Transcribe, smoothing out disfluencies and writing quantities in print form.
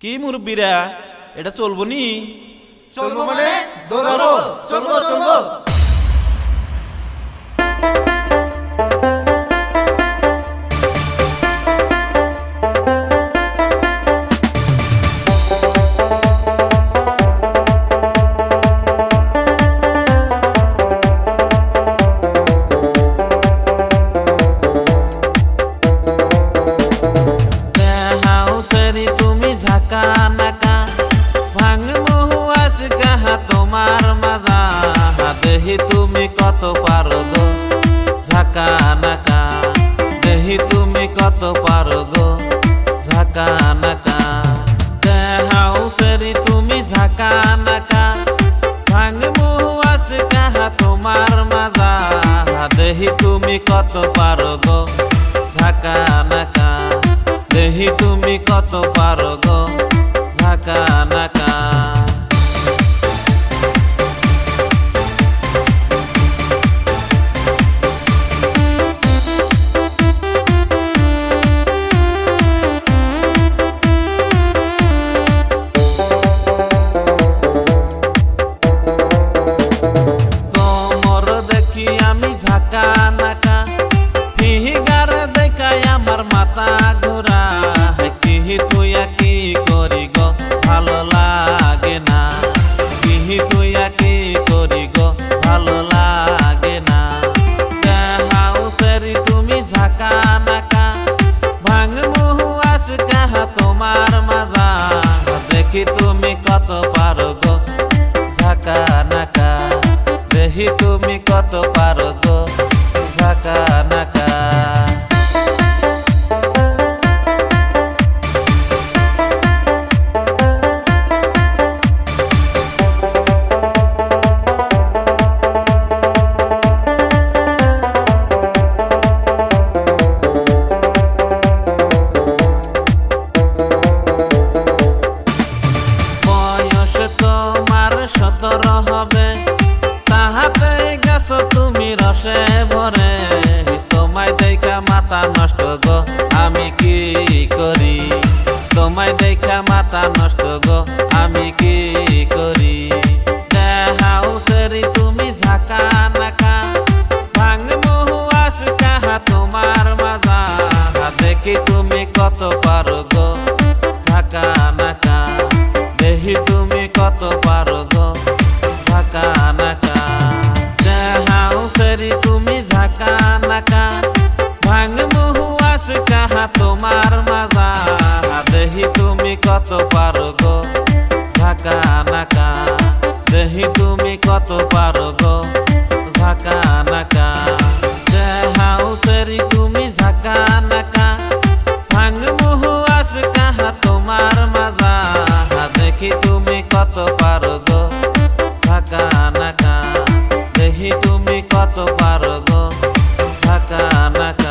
কি মুরব্বীরা, এটা চলবো নি? চলবো মানে দৌড়াবো, চলবো চলবো। তুমি কত পারো গো ঝাঁকা নাকা, দেহি তুমি কত পারো গো ঝাঁকা নাকা। দেহাও সেরি তুমি ঝাঁকা নাকা, ভাঙ মুহাস কাহা তোমার মাজা। দেহি তুমি কত পারো গো ঝাঁকা নাকা, দেহি তুমি কত পারো গো ঝাঁকা নাকা। মাথা ঘোরা কিহি তুইয়া কি করি গো ভালো লাগে না, কিহি তুইয়া কি করি গো ভালো লাগে না। দেহাও সেরি তুমি ঝাঁকা নাকা, ভাঙ মুহাস কাহা তোমার মাজা। দেখি তুমি কত পারো গো ঝাঁকা নাকা, দেখি তুমি কত পারো গো ঝাঁকা নাকা। হবে তাহাতে গেছ তুমি রসে ভরে, তোমায় দেখা মাথা নষ্ট গো আমি কি করি, তোমায় দেখা মাথা নষ্ট গো আমি কি করি। দেহাও সেরি তুমি ঝাঁকা নাকা, ভাঙ মুহাস কাহা তোমার মাজা। দেখি তুমি কত পারো গো ঝাঁকা নাকা, দেখি তুমি কত পারো গো ঝাঁকা নাকা। দেহাও সেরি তুমি ঝাঁকা নাকা, ভাঙ মুহাস কাহা তোমার মাজা। দেহি তুমি কত পারো গো ঝাঁকা নাকা, দেহি তুমি কত পারো গো ঝাঁকা নাকা। দেহাও সেরি তুমি ঝাঁকা নাকা, ভাঙ মুহাস কাহা তোমার মাজা। দেখি তুমি কত পারো গো ঝাঁকা নাকা, দেখি তুমি কত পারো গো ঝাঁকা নাকা।